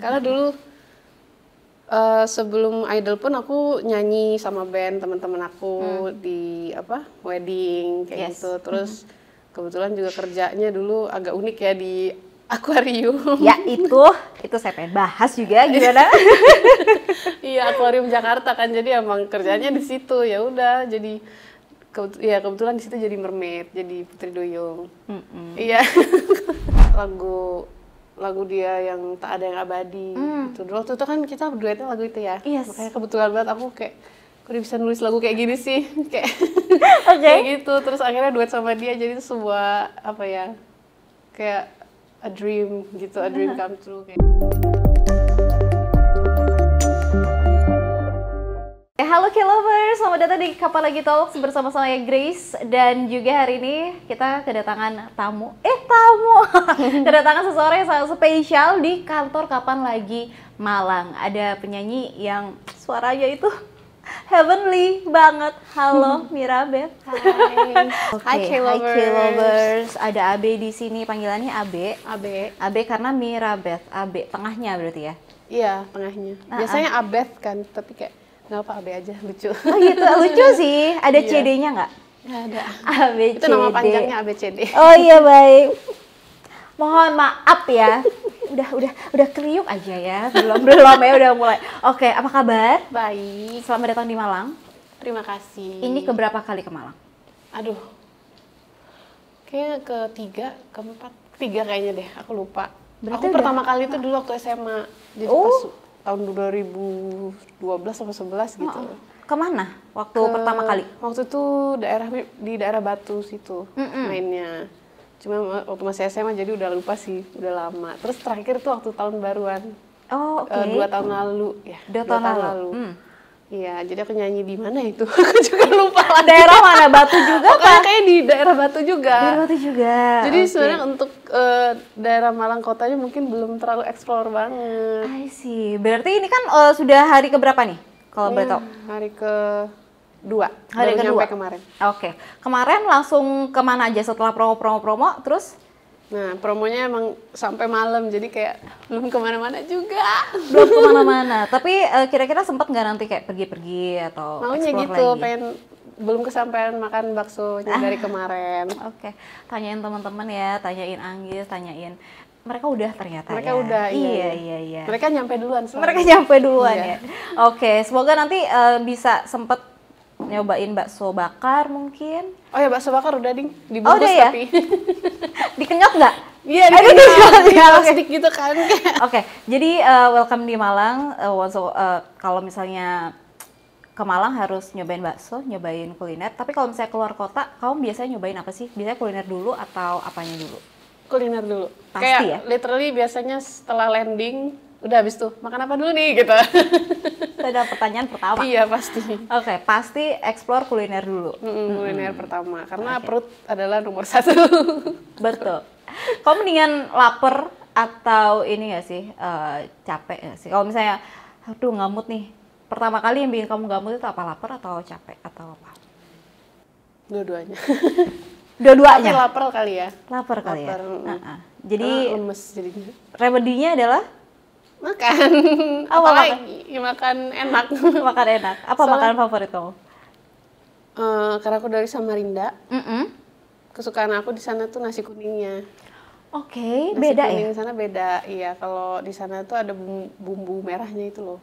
Karena dulu sebelum Idol pun aku nyanyi sama band teman-teman aku di wedding kayak gitu. Terus kebetulan juga kerjanya dulu agak unik ya di akuarium. Ya itu saya pengen bahas juga gimana? Iya, akuarium Jakarta kan, jadi emang kerjanya di situ. Ya udah, jadi kebetulan di situ jadi mermaid, jadi Putri Duyung. Iya. lagu dia yang Tak Ada Yang Abadi gitu. Dulu waktu itu kan kita duetnya lagu itu ya. Makanya kebetulan banget aku kayak kok dia bisa nulis lagu kayak gini sih. Kayak kayak gitu. Terus akhirnya duet sama dia, jadi itu sebuah kayak a dream gitu, a dream come true kayak. Halo K-Lovers, selamat datang di Kapan Lagi Talks bersama saya Grace. Dan juga hari ini kita kedatangan tamu kedatangan seseorang yang sangat spesial di kantor Kapan Lagi Malang. Ada penyanyi yang suaranya itu heavenly banget. Halo Mirabeth. Hai K-Lovers. Ada Abe di sini, panggilannya Abe. Abe karena Mirabeth, Abe tengahnya berarti ya? Iya, tengahnya. Biasanya Abeth kan, tapi kayak nggak apa, Abe aja, lucu. Oh gitu, lucu sih. Ada CD-nya nggak? Nggak ada. ABCD. Itu nama panjangnya ABCD. Oh iya, baik. Mohon maaf ya. Udah kriuk aja ya. Belum ya, udah mulai. Oke, apa kabar? Baik. Selamat datang di Malang. Terima kasih. Ini keberapa kali ke Malang? Aduh. Kayaknya ketiga kayaknya deh, aku lupa. Berarti aku pertama kali itu dulu waktu SMA. Jadi pas tahun 2012 atau 11 gitu. Kemana waktu pertama kali? Waktu itu di daerah Batu situ mainnya. Cuma waktu masih SMA jadi udah lupa sih, udah lama. Terus terakhir tuh waktu tahun baruan. Oh, oke. 2 tahun lalu ya. 2 tahun lalu. Iya, jadi aku nyanyi di mana itu? Aku juga lupa lagi. Daerah mana? Batu juga kan? Kayak di daerah Batu juga. Daerah Batu juga. Jadi sebenarnya untuk daerah Malang kotanya mungkin belum terlalu explore banget. I see. Berarti ini kan sudah hari keberapa nih? Kalau boleh tahu? Hari kedua. Hari kedua. Nyampe kemarin. Oke. Kemarin langsung kemana aja setelah promo, terus? Nah, promonya emang sampai malam, jadi kayak belum kemana-mana juga. Belum kemana-mana, tapi kira-kira sempat nggak nanti kayak pergi-pergi atau maunya explore gitu, lagi? belum kesampaian makan baksonya dari kemarin. Oke. Tanyain teman-teman ya, tanyain Anggis, tanyain mereka udah ternyata mereka ya. udah, iya. Mereka nyampe duluan. Ya. Oke, semoga nanti bisa sempet nyobain bakso bakar mungkin. Oh ya, bakso bakar udah dibungkus ya? tapi. Dikenyot nggak? Iya, dikenyot. Di plastik gitu kan. Oke, jadi welcome di Malang. Kalau misalnya ke Malang harus nyobain bakso, nyobain kuliner. Tapi kalau misalnya keluar kota, kamu biasanya nyobain apa sih? Biasanya kuliner dulu atau apanya dulu? Kuliner dulu. Pasti kayak ya? Literally biasanya setelah landing, udah habis tuh, makan apa dulu nih gitu. Itu ada pertanyaan pertama. Iya, pasti. Oke, pasti explore kuliner dulu. Kuliner pertama, karena perut adalah nomor 1. Betul. Kamu mendingan lapar atau ini nggak sih, capek nggak sih? Kalau misalnya, aduh nggak mood nih, pertama kali yang bikin kamu nggak mood itu apa? Lapar atau capek atau apa? Dua-duanya. Dua-duanya? Tapi lapar kali ya. Lapar kali ya? Jadi, lemes jadinya. remedinya adalah? Makan. Apalagi makan enak. Makan enak. Apa makanan favorit kamu? Karena aku dari Samarinda. Kesukaan aku di sana tuh nasi kuningnya. Oke, beda ya? Nasi kuning di sana beda. Iya, kalau di sana tuh ada bumbu merahnya itu loh.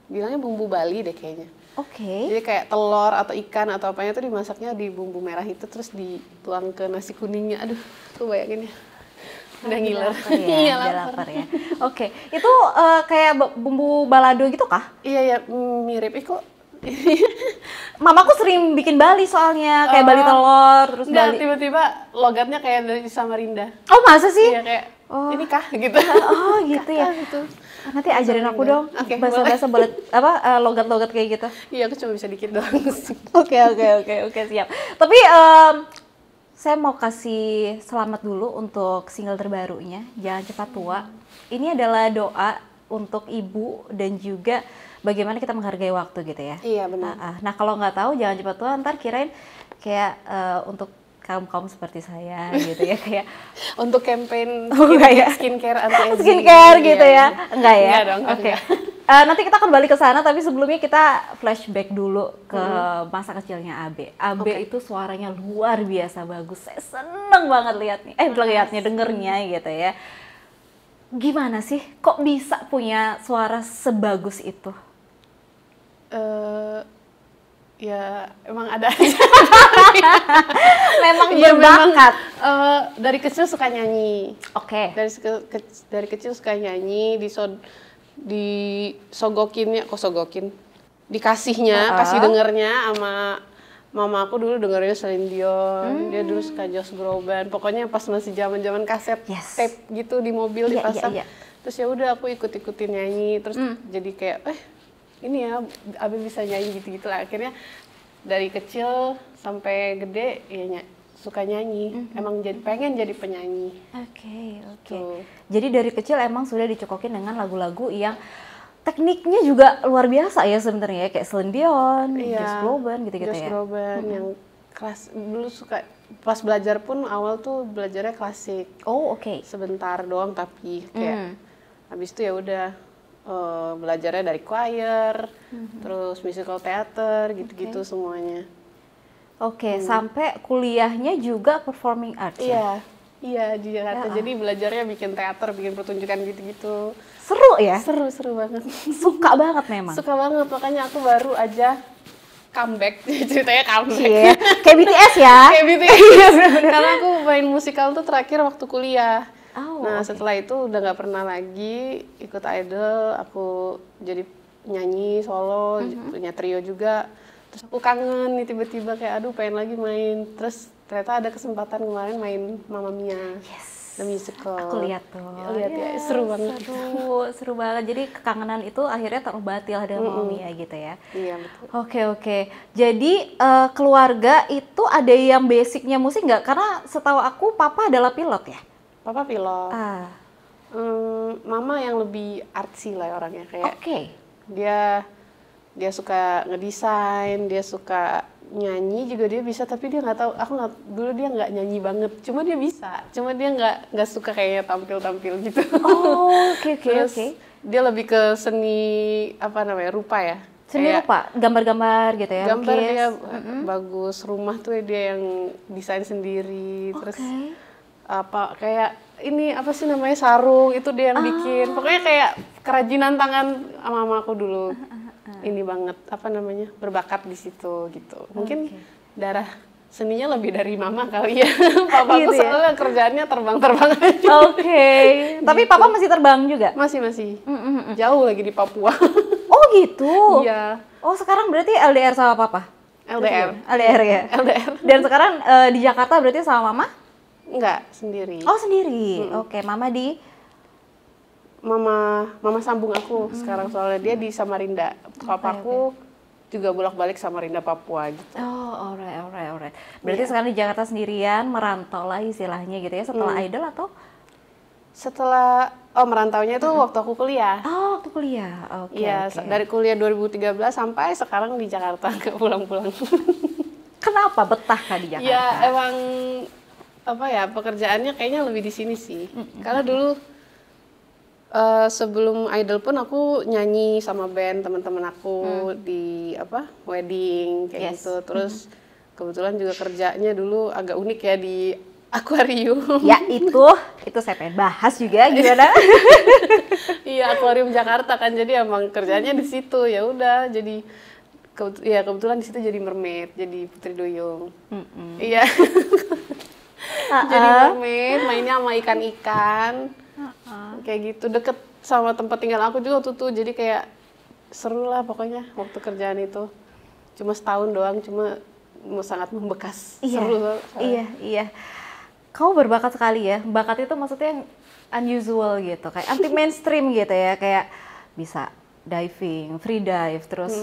Bilangnya bumbu Bali deh kayaknya. Oke. Jadi kayak telur atau ikan atau apanya tuh dimasaknya di bumbu merah itu terus dituang ke nasi kuningnya. Aduh, aku bayangin ya. Udah ngiler. Iya, lapar ya. Oke, itu kayak bumbu balado gitu kah? Iya, mirip. Kok Mamaku sering bikin Bali soalnya, kayak Bali telur, terus Bali. Tiba-tiba logatnya kayak dari Samarinda. Oh, masa sih? Iya, kayak ini kah gitu. Oh, gitu ya. Gitu. Nanti ajarin aku dong. Bahasa-bahasa boleh logat-logat kayak gitu. Iya, aku cuma bisa dikit doang. Oke, siap. Tapi saya mau kasih selamat dulu untuk single terbarunya, Jangan Cepat Tua. Ini adalah doa untuk ibu dan juga bagaimana kita menghargai waktu gitu ya. Iya, benar. Nah, kalau nggak tahu Jangan Cepat Tua, ntar kirain kayak untuk kaum seperti saya gitu ya kayak untuk campaign skincare anti-aging. Skincare gitu ya. Enggak ya? Enggak dong. Oke. Nanti kita kembali ke sana tapi sebelumnya kita flashback dulu ke masa kecilnya Abe. Abe itu suaranya luar biasa bagus. Saya seneng banget lihatnya, dengernya gitu ya. Gimana sih kok bisa punya suara sebagus itu? Ya emang ada aja. Memang berbakat. Dari kecil suka nyanyi. Oke. Dari kecil suka nyanyi, dikasihnya, kasih dengernya sama mama aku dulu dengernya Celine Dion. Dia dulu suka Josh Groban. Pokoknya pas masih zaman kaset tape gitu di mobil dipasang. Terus ya udah aku ikut-ikutin nyanyi. Terus jadi kayak ini ya Abe bisa nyanyi gitu-gitu lah. Akhirnya dari kecil sampai gede ya suka nyanyi. Emang pengen jadi penyanyi. Oke. Jadi dari kecil emang sudah dicokokin dengan lagu-lagu yang tekniknya juga luar biasa ya sebenarnya, kayak Celine Dion, Josh Groban gitu-gitu ya. Josh Groban yang kelas dulu suka pas belajar pun awal tuh belajarnya klasik. Oh, oke. Sebentar doang tapi kayak habis itu ya udah belajarnya dari choir, terus musical theater, gitu-gitu semuanya. Oke, sampai kuliahnya juga performing arts ya? Iya di Jakarta. Jadi belajarnya bikin teater, bikin pertunjukan gitu-gitu. Seru ya? Seru banget. Suka banget memang? Suka banget, makanya aku baru aja comeback, ceritanya comeback. Iya, kayak BTS ya? Kayak BTS. Karena aku main musikal tuh terakhir waktu kuliah. Setelah itu udah nggak pernah lagi ikut idol, aku jadi nyanyi solo, punya trio juga. Terus aku kangen nih tiba-tiba kayak aduh pengen lagi main. Terus ternyata ada kesempatan kemarin main Mamma Mia, the musical. Aku lihat tuh. Lihat ya, seru banget. Seru banget. Jadi kekangenan itu akhirnya terobati dengan Mamma Mia gitu ya. Iya betul. Oke. Jadi keluarga itu ada yang basicnya musik nggak? Karena setahu aku papa adalah pilot ya. Papa pilot. Mama yang lebih artsy lah orangnya kayak. Dia suka ngedesain, dia suka nyanyi juga dia bisa, tapi dia nggak tahu. Dulu dia nggak nyanyi banget, cuma dia bisa. Cuma dia nggak suka kayaknya tampil gitu. Oke. Dia lebih ke seni rupa ya. Seni rupa, gambar-gambar gitu ya. Gambar dia bagus. Rumah tuh dia yang desain sendiri. Terus kayak ini apa sih namanya sarung itu dia yang bikin. Pokoknya kayak kerajinan tangan mama aku dulu. Ini banget berbakat di situ gitu. Mungkin darah seninya lebih dari mama kali ya. Papa aku soalnya kerjaannya terbang-terbang aja. Tapi papa masih terbang juga? Masih. Jauh lagi di Papua. Oh gitu? Iya. Oh sekarang berarti LDR sama papa? LDR ya? LDR. Dan sekarang di Jakarta berarti sama mama? Enggak, sendiri. Oh sendiri? Oke, mama di? Mama sambung aku sekarang soalnya dia di Samarinda. Papaku juga bolak-balik Samarinda Papua gitu. Oh, alright. Berarti sekarang di Jakarta sendirian, merantau lah istilahnya gitu ya, setelah idol atau? Setelah merantaunya itu waktu aku kuliah. Oh, waktu kuliah. Oke. Iya, dari kuliah 2013 sampai sekarang di Jakarta, nggak pulang-pulang. Kenapa betah kah di Jakarta? Ya emang pekerjaannya kayaknya lebih di sini sih. Karena dulu sebelum idol pun aku nyanyi sama band teman-teman aku di wedding kayak gitu. Terus kebetulan juga kerjanya dulu agak unik ya di akuarium. Ya itu saya pengen bahas juga gimana? Iya, akuarium Jakarta kan, jadi emang kerjanya di situ. Ya udah jadi kebetulan di situ jadi mermaid, jadi putri duyung. Iya. Jadi mermaid, mainnya sama ikan-ikan. Kayak gitu, deket sama tempat tinggal aku juga tuh. Jadi kayak seru lah pokoknya waktu kerjaan itu. Cuma setahun doang, cuma sangat membekas. Seru. Iya. Kamu berbakat sekali ya. Bakat itu maksudnya unusual gitu, kayak anti mainstream gitu ya. Kayak bisa diving, free dive, terus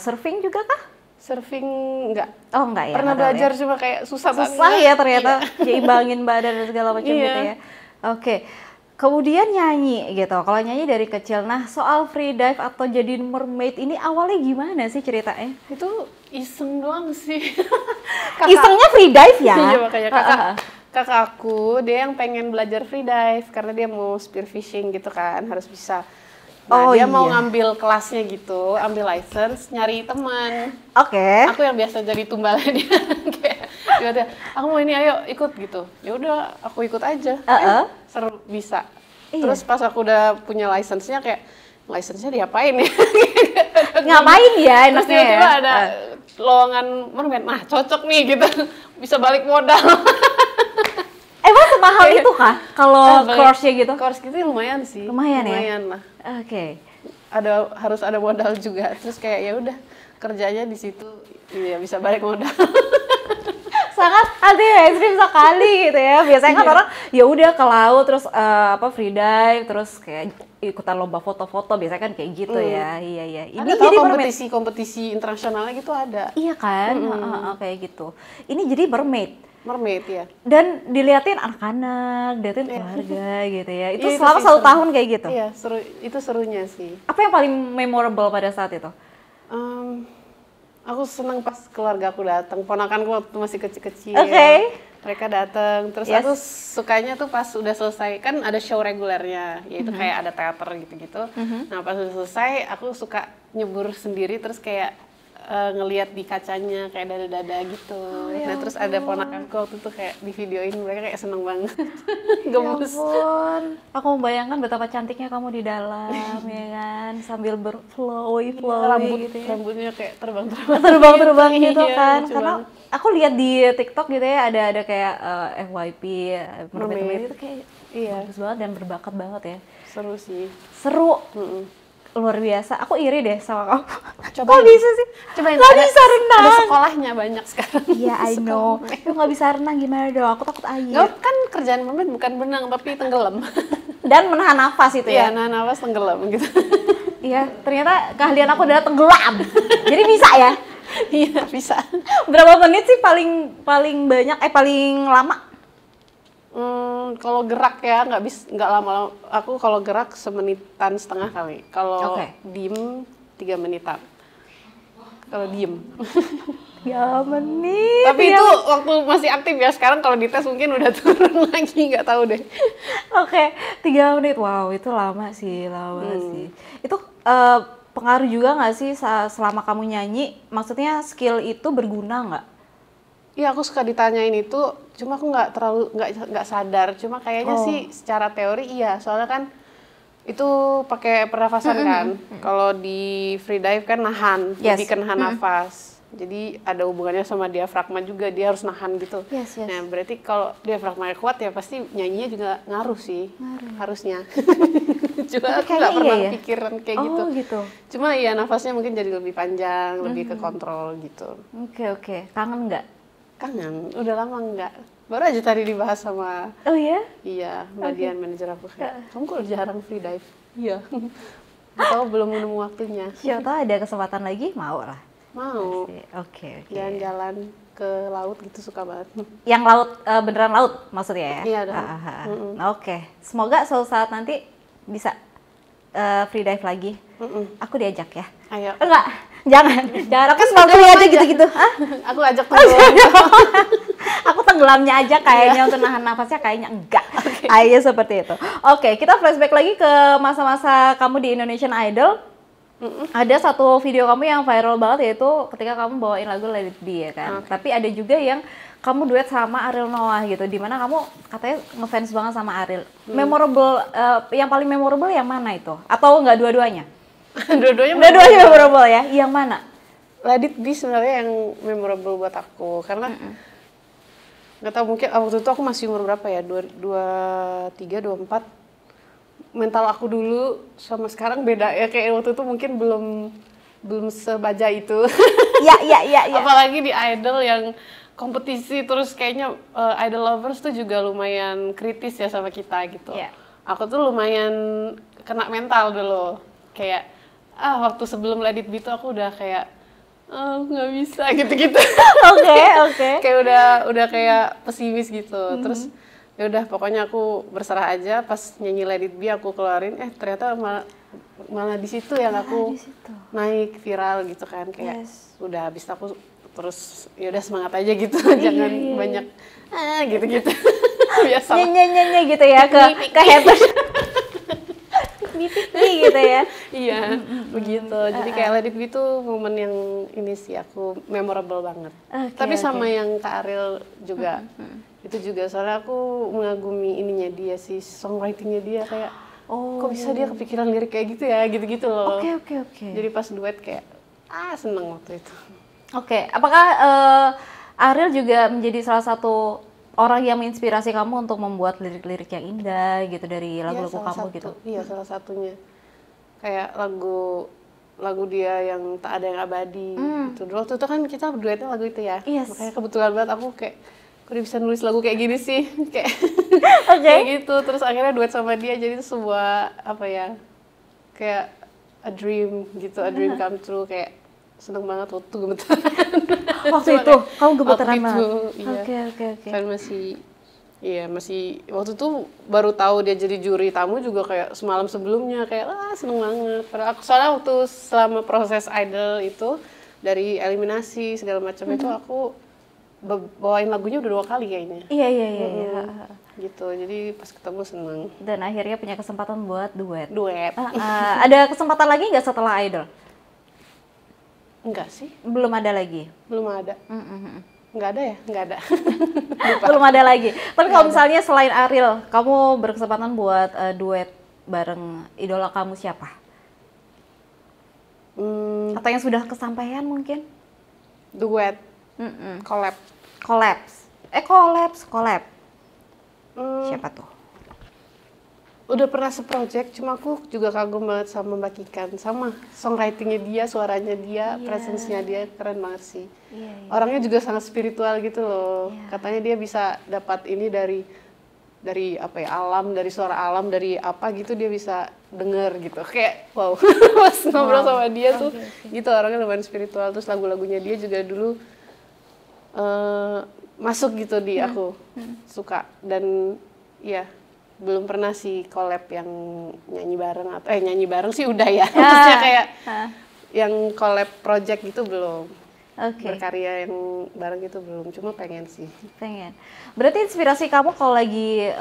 surfing juga kah? Surfing enggak. Oh enggak ya. Pernah belajar cuma kayak susah ya ternyata. Nyimbangin badan dan segala macam gitu ya. Oke. kemudian nyanyi gitu. Kalau nyanyi dari kecil, nah soal free dive atau jadi mermaid ini awalnya gimana sih ceritanya? Itu iseng doang sih. Isengnya free dive ya? Iya, makanya kakak aku dia yang pengen belajar free dive karena dia mau spearfishing gitu kan, harus bisa. Nah, dia mau ngambil kelasnya gitu, ambil license, nyari teman. Oke. Aku yang biasa jadi tumbalnya dia. Kayak, aku mau ini, ayo ikut gitu. Ya udah, aku ikut aja. Seru, bisa. Terus pas aku udah punya license-nya, kayak license-nya diapain ya? Ngapain ya enaknya? Terus tiba-tiba ada lowongan mermaid, nah cocok nih gitu, bisa balik modal. Emang semahal itu kah kalau course-nya gitu? Course gitu lumayan sih. Lumayan lah. Oke. Harus ada modal juga. Terus kayak ya udah kerjanya di situ, ya bisa balik modal. Sangat ekstrim sekali gitu ya. Biasanya kan orang ya udah ke laut terus free dive terus kayak ikutan lomba foto-foto, biasanya kan kayak gitu ya. Iya. Ini jadi kompetisi internasionalnya gitu ada. Iya kan? Kayak gitu. Ini jadi mermaid ya. Dan diliatin anak-anak, diliatin keluarga gitu ya. Itu selama 1 tahun kayak gitu. Iya, seru. Itu serunya sih. Apa yang paling memorable pada saat itu? Aku senang pas keluarga aku datang, ponakanku waktu masih kecil-kecil. Mereka datang, terus aku sukanya tuh pas udah selesai, kan ada show regulernya, yaitu kayak ada teater gitu-gitu. Nah pas udah selesai, aku suka nyebur sendiri, terus kayak ngelihat di kacanya kayak dada-dada gitu. Nah terus ada ponakanku waktu itu kayak di videoin, mereka kayak seneng banget. Gemes. Ya ampun, aku membayangkan betapa cantiknya kamu di dalam ya kan, sambil flowy gitu ya. Rambutnya kayak terbang gitu kan. Karena aku lihat di TikTok gitu ya, ada kayak FYP mermaid itu kayak bagus banget dan berbakat banget ya. Seru sih. Seru. Luar biasa, aku iri deh sama kamu. Kok bisa sih? Cobain, nggak bisa renang. Ada sekolahnya banyak sekarang. Iya, I know. Aku nggak bisa renang, gimana dong? Aku takut air. Nggak, kan kerjaan mermaid bukan berenang, tapi tenggelam. Dan menahan nafas itu ya? Iya, menahan nafas tenggelam gitu. Iya, ternyata keahlian aku adalah tenggelam. Jadi bisa ya? Iya, bisa. Berapa menit sih paling banyak, paling lama? Kalau gerak ya nggak lama-lama. Aku kalau gerak 1,5 menit kali. Kalau diem 3 menitan. Kalau diem. 3 menit. Tapi itu waktu masih aktif ya. Sekarang kalau dites mungkin udah turun lagi, nggak tahu deh. 3 menit. Wow, itu lama sih. Itu pengaruh juga nggak sih selama kamu nyanyi? Maksudnya skill itu berguna nggak? Iya, aku suka ditanyain itu, cuma aku nggak sadar. Cuma kayaknya sih secara teori iya, soalnya kan itu pakai pernafasan kan. Kalau di free dive kan nahan, jadi kan nahan nafas. Jadi ada hubungannya sama diafragma juga, dia harus nahan gitu. Nah berarti kalau diafragmanya kuat ya pasti nyanyinya juga ngaruh sih, harusnya. Cuma aku nggak pernah pikiran kayak gitu. Cuma ya nafasnya mungkin jadi lebih panjang, lebih ke kontrol gitu. Oke. Kangen nggak? Kangen, udah lama enggak. Baru aja tadi dibahas sama Iya, Mbak Dian, manajer aku kayak, kamu kok jarang free dive? Iya. Atau belum nemu waktunya. Siapa tahu ada kesempatan lagi, mau lah. Mau. Oke. Jalan-jalan ke laut gitu suka banget. Yang laut, beneran laut maksudnya ya? Iya dong. Oke. Semoga suatu saat nanti bisa free dive lagi. Aku diajak ya? Ayo. Enggak. Jangan aku snorkeling aja gitu-gitu. Aku ajak tenggelam. Aku tenggelamnya aja kayaknya, untuk nahan nafasnya kayaknya enggak. Ayo seperti itu. Oke, kita flashback lagi ke masa-masa kamu di Indonesian Idol. Ada satu video kamu yang viral banget, yaitu ketika kamu bawain lagu Let It Be ya kan. Tapi ada juga yang kamu duet sama Ariel Noah gitu, dimana kamu katanya ngefans banget sama Ariel. Memorable, yang paling memorable yang mana itu? Atau enggak dua-duanya? Dua-duanya memorable ya. Yang mana? Let It Be sebenarnya yang memorable buat aku karena nggak tahu, mungkin waktu itu aku masih umur berapa ya, 23, 24. Mental aku dulu sama sekarang beda ya, kayak waktu itu mungkin belum sebaja itu. Iya. Apalagi di Idol yang kompetisi terus kayaknya Idol lovers tuh juga lumayan kritis ya sama kita gitu. Aku tuh lumayan kena mental dulu, kayak waktu sebelum Let It Be tuh aku udah kayak nggak bisa gitu-gitu. Oke. Kayak udah kayak pesimis gitu. Terus ya udah pokoknya aku berserah aja. Pas nyanyi Let It Be aku keluarin, ternyata malah di situ yang aku naik viral gitu kan, kayak udah habis aku terus ya udah semangat aja gitu. Jangan banyak gitu-gitu. Biasa nyanyi gitu ya ke haters gitu ya. Iya, begitu. Jadi kayak Let It Be tuh momen yang ini sih aku memorable banget. Tapi sama yang Kak Ariel juga. Itu juga soalnya aku mengagumi ininya dia sih, songwritingnya dia kayak kok bisa dia kepikiran lirik kayak gitu ya, gitu-gitu loh. Oke. Jadi pas duet kayak seneng waktu itu. Oke, apakah Ariel juga menjadi salah satu orang yang menginspirasi kamu untuk membuat lirik-lirik yang indah gitu dari lagu-lagu kamu gitu? Iya, salah satunya. Kayak lagu dia yang Tak Ada Yang Abadi gitu. Waktu itu kan kita duetnya lagu itu ya. Makanya kebetulan banget aku kayak kok dia bisa nulis lagu kayak gini sih. Kayak kayak gitu. Terus akhirnya duet sama dia jadi itu sebuah kayak a dream gitu, a dream come true. Kayak seneng banget waktu gemetaran. Waktu itu kamu gemetaran banget. Oke. Kan masih waktu itu baru tahu dia jadi juri tamu juga kayak semalam sebelumnya kayak seneng banget. Padahal soalnya waktu selama proses Idol itu dari eliminasi segala macam itu aku bawain lagunya udah 2 kali kayaknya. Iya. Gitu, jadi pas ketemu seneng. Dan akhirnya punya kesempatan buat duet. Ada kesempatan lagi nggak setelah Idol? Enggak sih. Belum ada lagi? Belum ada. Enggak ada ya? Enggak ada. Belum ada lagi. Tapi kalau misalnya selain Ariel, kamu berkesempatan buat duet bareng idola kamu siapa? Atau yang sudah kesampaian mungkin? Duet. Collab. Collab. Siapa tuh? Udah pernah seproject, cuma aku juga kagum banget sama Mbak Kikan, sama songwritingnya dia, suaranya dia, presence-nya dia keren banget sih. Orangnya juga sangat spiritual gitu loh. Katanya dia bisa dapat ini dari alam, dari suara alam, dari apa gitu dia bisa denger gitu. Kayak wow. Pas ngobrol sama dia tuh gitu, orangnya lumayan spiritual. Terus lagu-lagunya dia juga dulu masuk gitu di aku. Suka dan belum pernah sih collab yang nyanyi bareng atau nyanyi bareng sih udah ya. Maksudnya kayak yang collab project gitu belum. Berkarya yang bareng gitu belum, cuma pengen sih. Berarti inspirasi kamu kalau lagi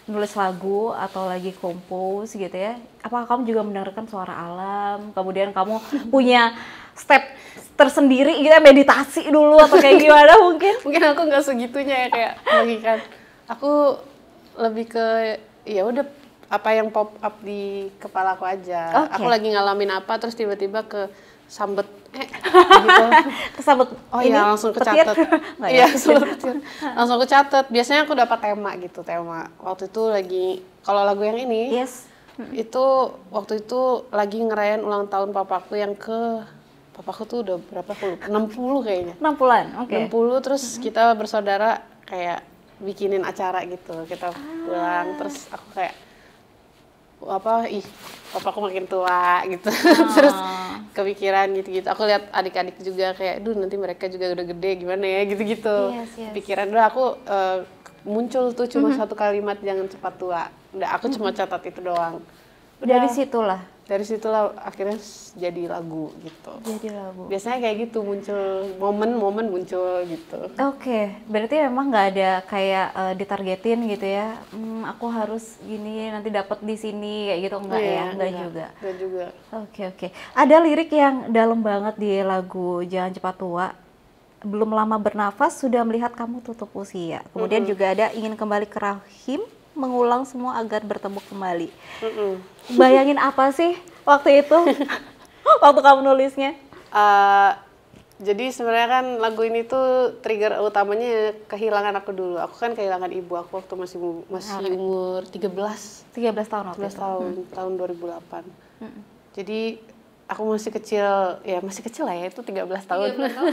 nulis lagu atau lagi compose gitu ya, apakah kamu juga mendengarkan suara alam, kemudian kamu punya step tersendiri gitu ya, meditasi dulu atau kayak gimana mungkin? Mungkin aku nggak segitunya ya kayak bagikan. Aku lebih ke ya udah apa yang pop up di kepala aku aja. Aku lagi ngalamin apa terus tiba-tiba kesambet gitu. Kesambet langsung kecatet. Iya, langsung kecatet. Biasanya aku dapat tema. Waktu itu lagi kalau lagu yang ini itu waktu itu lagi ngerayain ulang tahun papaku yang papaku tuh udah berapa puluh? 60 kayaknya. 60-an. 60 terus kita bersaudara kayak bikinin acara gitu, kita pulang terus aku kayak papaku makin tua gitu. Terus kepikiran gitu-gitu, aku lihat adik-adik juga kayak nanti mereka juga udah gede gimana ya gitu-gitu. Pikiran aku muncul tuh cuma satu kalimat, jangan cepat tua. Udah aku cuma catat itu doang. Dari situlah akhirnya jadi lagu gitu. Biasanya kayak gitu muncul momen muncul gitu. Berarti memang nggak ada kayak ditargetin gitu ya. Aku harus gini nanti dapat di sini kayak gitu enggak juga. Enggak juga. Oke. Ada lirik yang dalam banget di lagu Jangan Cepat Tua. Belum lama bernafas sudah melihat kamu tutup usia. Kemudian juga ada ingin kembali ke rahim, mengulang semua agar bertemu kembali. Bayangin apa sih waktu itu? Waktu kamu nulisnya? Jadi sebenarnya kan lagu ini tuh trigger utamanya kehilangan aku dulu. Aku kan kehilangan ibu aku waktu masih umur 13 tahun waktu itu. Tahun 2008. Jadi aku masih kecil lah ya, itu 13 tahun.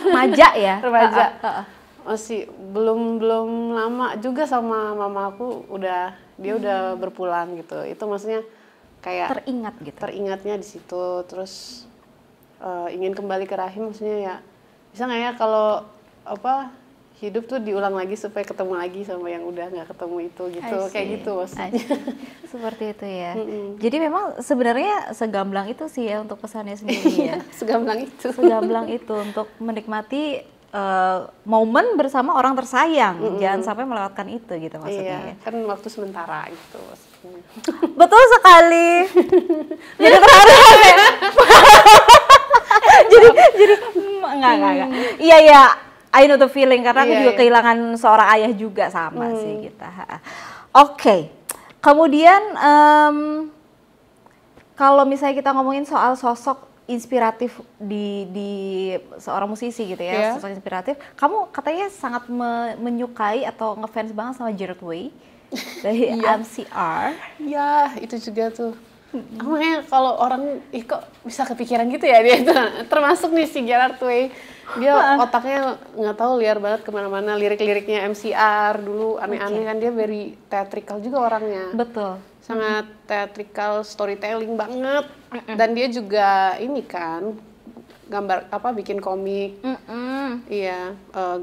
Remaja ya? Remaja. Masih belum lama juga sama mama aku dia udah berpulang gitu. Itu maksudnya kayak teringatnya di situ. Terus ingin kembali ke rahim, maksudnya ya bisa nggak ya kalau hidup tuh diulang lagi supaya ketemu lagi sama yang udah nggak ketemu itu gitu, kayak gitu maksudnya. Seperti itu ya. Jadi memang sebenarnya segamblang itu sih ya untuk pesannya sendiri ya. Segamblang itu. Segamblang itu untuk menikmati momen bersama orang tersayang, jangan sampai melewatkan itu gitu maksudnya. Iya, kan waktu sementara gitu maksudnya. Betul sekali. Jadi terharu ya. jadi enggak. Iya ya, I know the feeling karena aku juga kehilangan seorang ayah juga sama sih kita. Oke. Kemudian kalau misalnya kita ngomongin soal sosok inspiratif di seorang musisi gitu ya, sosok inspiratif, kamu katanya sangat menyukai atau ngefans banget sama Gerard Way dari MCR. Iya, itu juga tuh. Makanya kalau orang, kok bisa kepikiran gitu ya dia itu. Termasuk nih si Gerard Way, dia otaknya nggak tahu liar banget kemana-mana. Lirik-liriknya MCR dulu aneh-aneh kan, dia very theatrical juga orangnya. Betul. Sangat theatrical, storytelling banget. Dan dia juga ini kan gambar bikin komik. Iya,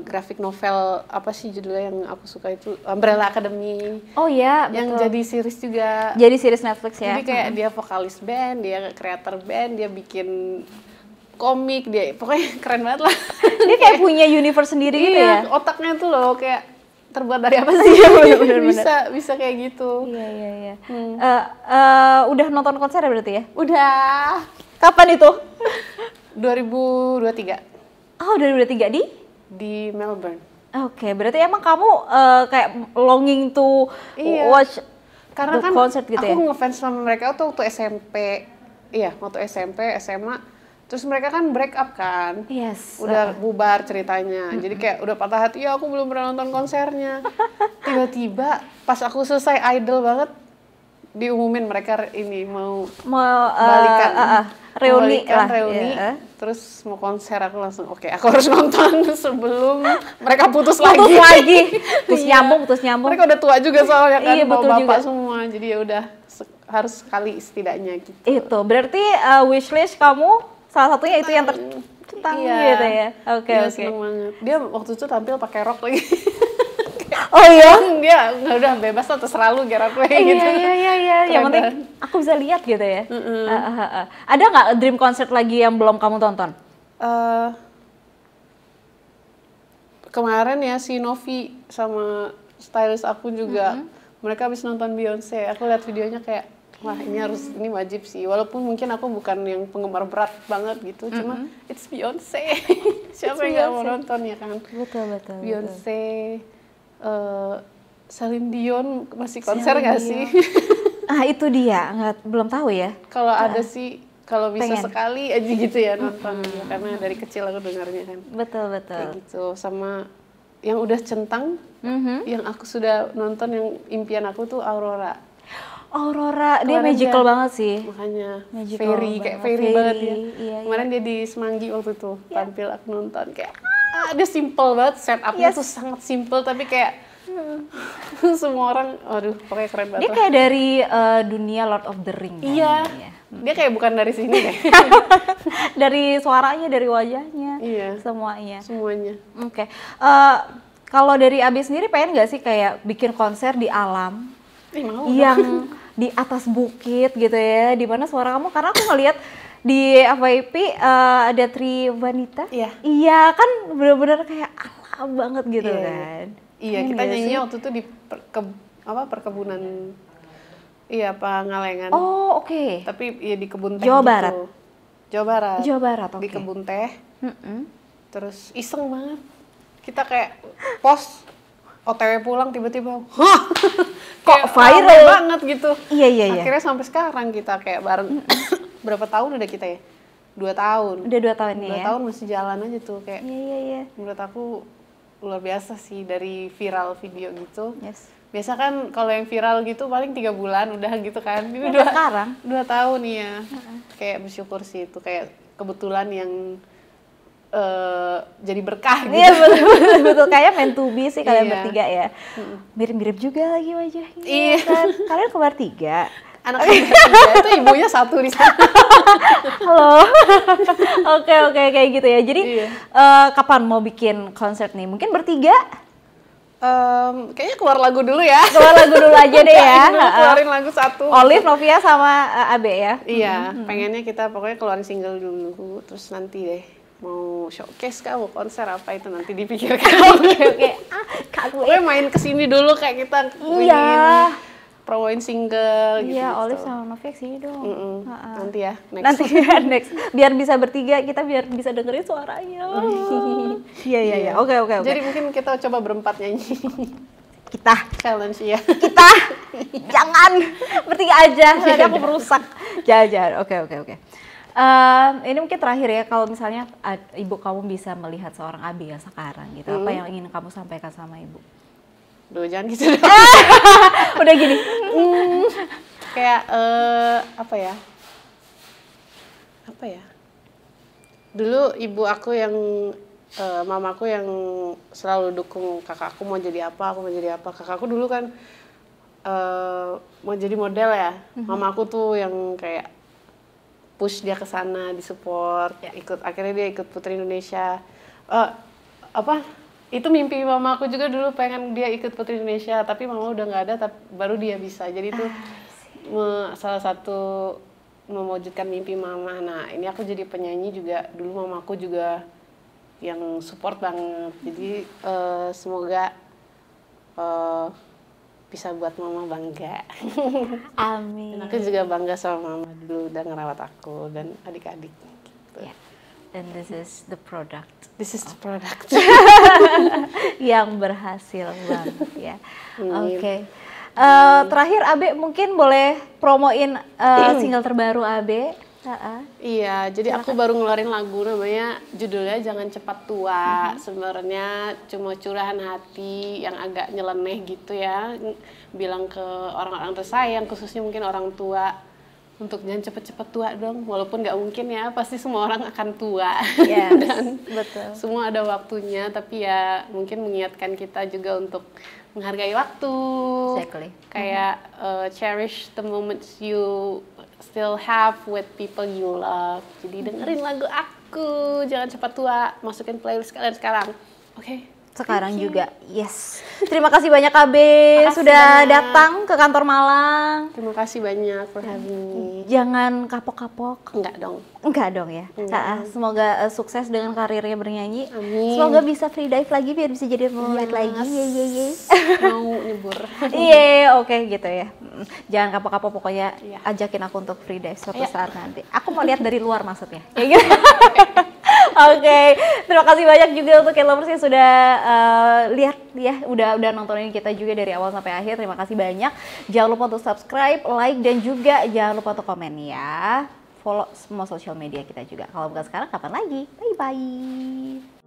graphic novel apa sih judulnya yang aku suka itu, Umbrella Academy. Oh iya, yang betul. jadi series juga. Jadi series Netflix ya. Jadi kayak dia vokalis band, dia creator band, dia bikin komik, dia pokoknya keren banget lah. Dia kayak punya universe sendiri gitu ya. Otaknya tuh loh kayak terbuat dari apa sih? bisa kayak gitu. Iya. Udah nonton konser ya berarti ya? Udah. Kapan itu? 2023. Oh, 2023 di Melbourne. Oke, berarti emang kamu kayak longing to watch karena the kan concert gitu ya? Aku ngefans sama mereka tuh waktu SMP. Iya, waktu SMP, SMA. Terus mereka kan break up kan. Yes. Udah bubar ceritanya. Jadi kayak udah patah hati, ya aku belum pernah nonton konsernya. Tiba-tiba pas aku selesai idol banget, diumumin mereka ini mau balikan. Reuni. Terus mau konser, aku langsung oke, aku harus nonton sebelum mereka putus lagi. Putus nyambung. Mereka udah tua juga soalnya kan, betul bapak juga. semua. Jadi ya udah harus sekali setidaknya gitu. Itu berarti wishlist kamu salah satunya itu yang tercentang gitu ya. Oke. Seneng banget. Dia waktu itu tampil pakai rok lagi. Oh iya? Dia nggak udah bebas lah, terserah lu Gerard Way gitu. Iya. Yang penting aku bisa lihat gitu ya. Ada nggak dream concert lagi yang belum kamu tonton? Kemarin ya si Novi sama stylist aku juga, mereka habis nonton Beyonce. Aku lihat videonya kayak, wah ini wajib sih. Walaupun mungkin aku bukan yang penggemar berat banget gitu, cuma it's Beyonce. Siapa yang nggak mau nonton ya kan? Betul. Beyonce. Celine Dion masih konser nggak sih? Itu dia, belum tahu ya. Kalau ada sih, kalau bisa sekali aja gitu ya nonton, karena dari kecil aku dengarnya kan. Betul. Kayak gitu, sama yang udah centang, yang aku sudah nonton yang impian aku tuh Aurora, dia magical banget sih. Makanya Magical fairy banget dia. Iya. Kemarin dia di Semanggi waktu itu tampil, aku nonton kayak dia simple banget, setupnya tuh sangat simple tapi kayak semua orang, aduh pokoknya keren banget. Dia kayak dari dunia Lord of the Ring. Iya. Dia kayak bukan dari sini deh. Dari suaranya, dari wajahnya, semuanya. Oke. Kalau dari Abi sendiri pengen nggak sih kayak bikin konser di alam? Yang di atas bukit gitu ya, di mana suara kamu, karena aku ngeliat di FYP ada Tri Wanita. Iya kan bener-bener kayak alam banget gitu kan. Iya, kita nyanyinya waktu itu di perkebunan, Pangalengan. Oh oke. Tapi ya di kebun teh Jawa gitu. Barat. Jawa Barat, oke. Di kebun teh. Terus iseng banget. Kita kayak post OTW pulang tiba-tiba, kok viral banget gitu. Iya. Akhirnya sampai sekarang kita kayak bareng. Berapa tahun udah kita ya? 2 tahun. Udah 2 tahun nih 2 tahun masih jalan aja tuh kayak. Iya. Menurut aku luar biasa sih dari viral video gitu. Yes. Biasa kan kalau yang viral gitu paling 3 bulan udah gitu kan. Ini sekarang 2 tahun ya. Kayak bersyukur sih itu, kayak kebetulan yang jadi berkah gitu. Iya betul. Kayak meant to be sih kalian bertiga ya. Mirip-mirip juga lagi wajahnya. Iya kan. Kalian kembar 3. anak-anak tiga itu ibunya satu di sana. Halo. Oke, kayak gitu ya. Jadi kapan mau bikin konser nih? Mungkin bertiga? Kayaknya keluar lagu dulu ya. Keluar lagu dulu aja deh ya. Keluarin lagu satu. Olive, Novia sama Abe ya. Iya, pengennya kita pokoknya keluarin single dulu, terus nanti deh mau showcase kah, mau konser apa itu nanti dipikirkan. Oke. Pokoknya main kesini dulu kayak kita ingin promoin single gitu. Iya, Olive sama Novia sini dong. Nanti ya, next. Biar bisa bertiga, kita biar bisa dengerin suaranya. Iya. Oke. Jadi mungkin kita coba berempat nyanyi. Kita challenge ya. Kita jangan bertiga aja, nanti aku merusak. Jangan. Oke. Ini mungkin terakhir ya, kalau misalnya ibu kamu bisa melihat seorang Abi yang sekarang gitu, apa yang ingin kamu sampaikan sama ibu? Duh, jangan gitu dong. Udah gini. Kayak apa ya? Dulu ibu aku yang mamaku yang selalu dukung kakakku mau jadi apa, aku mau jadi apa. Kakakku dulu kan mau jadi model ya. Mamaku tuh yang kayak push dia ke sana, disupport, akhirnya dia ikut Putri Indonesia. Itu mimpi mama aku juga dulu, pengen dia ikut Putri Indonesia, tapi mama udah nggak ada, baru dia bisa. Jadi itu salah satu mewujudkan mimpi mama. Nah, ini aku jadi penyanyi juga, dulu mamaku juga yang support banget. Jadi semoga bisa buat mama bangga. Amin. Dan aku juga bangga sama mama dulu udah ngerawat aku dan adik-adik. Gitu. Yeah. And this is the product. Yang berhasil banget ya. Oke. Terakhir Abe mungkin boleh promoin single terbaru Abe. Iya, jadi aku baru ngeluarin lagu namanya judulnya Jangan Cepat Tua. Sebenarnya cuma curahan hati yang agak nyeleneh gitu ya, bilang ke orang-orang tersayang, khususnya mungkin orang tua, untuk jangan cepet-cepet tua dong, walaupun nggak mungkin ya, pasti semua orang akan tua. Yes, dan betul. Semua ada waktunya, tapi ya mungkin mengingatkan kita juga untuk menghargai waktu. Exactly. Kayak cherish the moments you still have with people you love. Jadi dengerin lagu aku, Jangan Cepat Tua, masukin playlist kalian sekarang. Oke. Sekarang juga, yes. Terima kasih banyak Abe sudah datang ke kantor Malang. Terima kasih banyak for having me. Jangan kapok-kapok. Enggak dong. Enggak dong ya. Semoga sukses dengan karirnya bernyanyi. Amin. Semoga bisa free dive lagi biar bisa jadi atlet lagi. Ye. Mau nyebur. Iya, oke gitu ya. Jangan kapok-kapok, pokoknya ajakin aku untuk free dive suatu saat nanti. Aku mau lihat dari luar maksudnya. Kayak gitu. Oke, terima kasih banyak juga untuk K-Lovers yang sudah lihat ya, udah nontonin kita juga dari awal sampai akhir. Terima kasih banyak. Jangan lupa untuk subscribe, like, dan juga jangan lupa untuk komen ya. Follow semua sosial media kita juga. Kalau bukan sekarang, kapan lagi? Bye-bye.